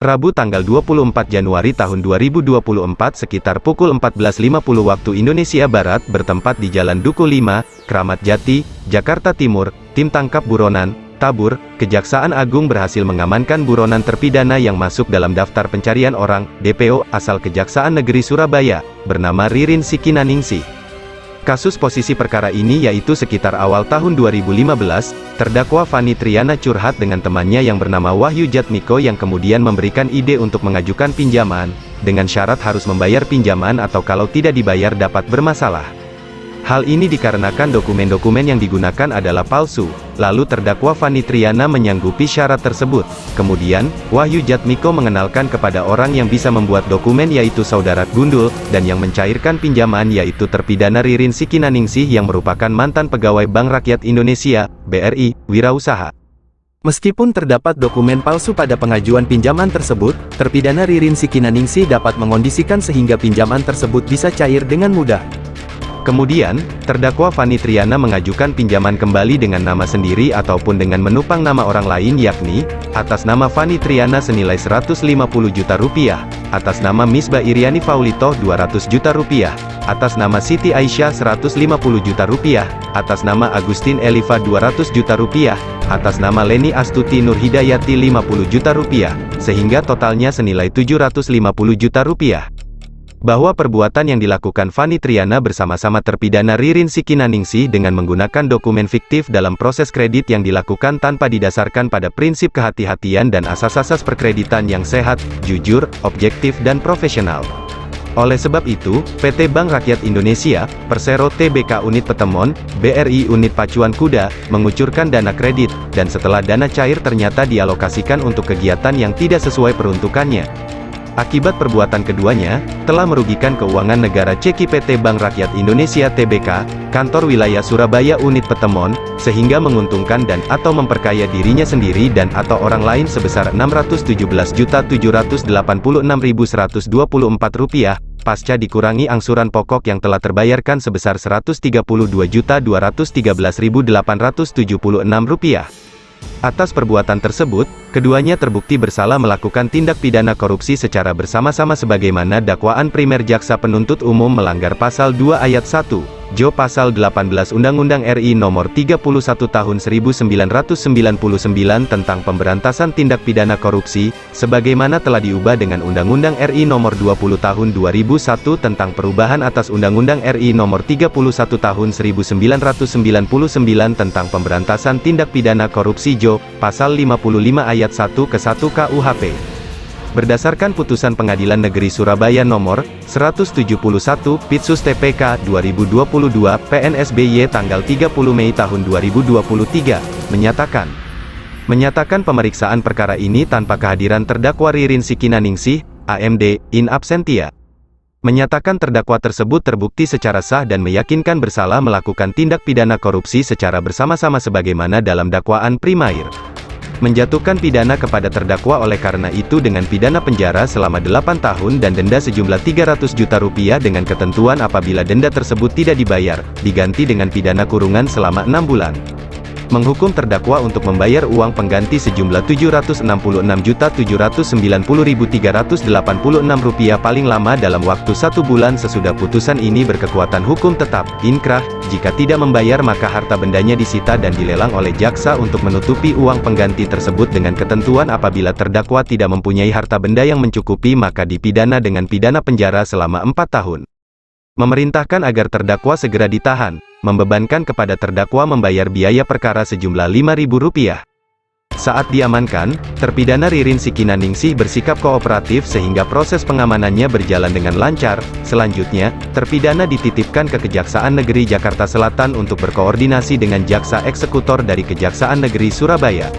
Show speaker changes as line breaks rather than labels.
Rabu tanggal 24 Januari tahun 2024 sekitar pukul 14.50 waktu Indonesia Barat bertempat di Jalan Duku 5, Kramat Jati, Jakarta Timur, tim tangkap buronan, Tabur, Kejaksaan Agung berhasil mengamankan buronan terpidana yang masuk dalam daftar pencarian orang, DPO, asal Kejaksaan Negeri Surabaya, bernama Ririn Siki Naningsih. Kasus posisi perkara ini yaitu sekitar awal tahun 2015, terdakwa Fanny Triana curhat dengan temannya yang bernama Wahyu Jatmiko yang kemudian memberikan ide untuk mengajukan pinjaman, dengan syarat harus membayar pinjaman atau kalau tidak dibayar dapat bermasalah. Hal ini dikarenakan dokumen-dokumen yang digunakan adalah palsu, lalu terdakwa Fanny Triana menyanggupi syarat tersebut. Kemudian, Wahyu Jatmiko mengenalkan kepada orang yang bisa membuat dokumen yaitu saudara Gundul, dan yang mencairkan pinjaman yaitu terpidana Ririn Siki Naningsih yang merupakan mantan pegawai Bank Rakyat Indonesia, BRI, wirausaha. Meskipun terdapat dokumen palsu pada pengajuan pinjaman tersebut, terpidana Ririn Siki Naningsih dapat mengondisikan sehingga pinjaman tersebut bisa cair dengan mudah. Kemudian, terdakwa Fanny Triana mengajukan pinjaman kembali dengan nama sendiri ataupun dengan menupang nama orang lain yakni, atas nama Fanny Triana senilai 150 juta rupiah, atas nama Misbah Iriani Faulito 200 juta rupiah, atas nama Siti Aisyah 150 juta rupiah, atas nama Agustin Eliva 200 juta rupiah, atas nama Leni Astuti Nur Hidayati 50 juta rupiah, sehingga totalnya senilai 750 juta rupiah. Bahwa perbuatan yang dilakukan Fanny Triana bersama-sama terpidana Ririn Siki Naningsih dengan menggunakan dokumen fiktif dalam proses kredit yang dilakukan tanpa didasarkan pada prinsip kehati-hatian dan asas-asas perkreditan yang sehat, jujur, objektif dan profesional. Oleh sebab itu, PT Bank Rakyat Indonesia, Persero Tbk Unit Petemon, BRI Unit Pacuan Kuda, mengucurkan dana kredit, dan setelah dana cair ternyata dialokasikan untuk kegiatan yang tidak sesuai peruntukannya. Akibat perbuatan keduanya, telah merugikan keuangan negara ceki PT Bank Rakyat Indonesia Tbk, Kantor Wilayah Surabaya Unit Petemon, sehingga menguntungkan dan atau memperkaya dirinya sendiri dan atau orang lain sebesar Rp617.786.124, pasca dikurangi angsuran pokok yang telah terbayarkan sebesar Rp132.213.876. Atas perbuatan tersebut, keduanya terbukti bersalah melakukan tindak pidana korupsi secara bersama-sama sebagaimana dakwaan primer jaksa penuntut umum melanggar pasal 2 ayat 1, Jo pasal 18 Undang-Undang RI nomor 31 tahun 1999 tentang pemberantasan tindak pidana korupsi, sebagaimana telah diubah dengan Undang-Undang RI nomor 20 tahun 2001 tentang perubahan atas Undang-Undang RI nomor 31 tahun 1999 tentang pemberantasan tindak pidana korupsi Jo, pasal 55 ayat 1 ke 1 KUHP. Berdasarkan putusan Pengadilan Negeri Surabaya nomor 171 Pitsus TPK 2022 PNSBY tanggal 30 Mei tahun 2023 menyatakan pemeriksaan perkara ini tanpa kehadiran terdakwa Ririn Siki Naningsih, AMD, in absentia. Menyatakan terdakwa tersebut terbukti secara sah dan meyakinkan bersalah melakukan tindak pidana korupsi secara bersama-sama sebagaimana dalam dakwaan primair. Menjatuhkan pidana kepada terdakwa oleh karena itu dengan pidana penjara selama 8 tahun dan denda sejumlah Rp300 juta dengan ketentuan apabila denda tersebut tidak dibayar, diganti dengan pidana kurungan selama 6 bulan. Menghukum terdakwa untuk membayar uang pengganti sejumlah Rp766.790.386 paling lama dalam waktu 1 bulan sesudah putusan ini berkekuatan hukum tetap, inkrah. Jika tidak membayar maka harta bendanya disita dan dilelang oleh jaksa untuk menutupi uang pengganti tersebut dengan ketentuan apabila terdakwa tidak mempunyai harta benda yang mencukupi maka dipidana dengan pidana penjara selama 4 tahun. Memerintahkan agar terdakwa segera ditahan, membebankan kepada terdakwa membayar biaya perkara sejumlah Rp5.000. Saat diamankan, terpidana Ririn Siki Naningsih bersikap kooperatif sehingga proses pengamanannya berjalan dengan lancar. Selanjutnya, terpidana dititipkan ke Kejaksaan Negeri Jakarta Selatan untuk berkoordinasi dengan jaksa eksekutor dari Kejaksaan Negeri Surabaya.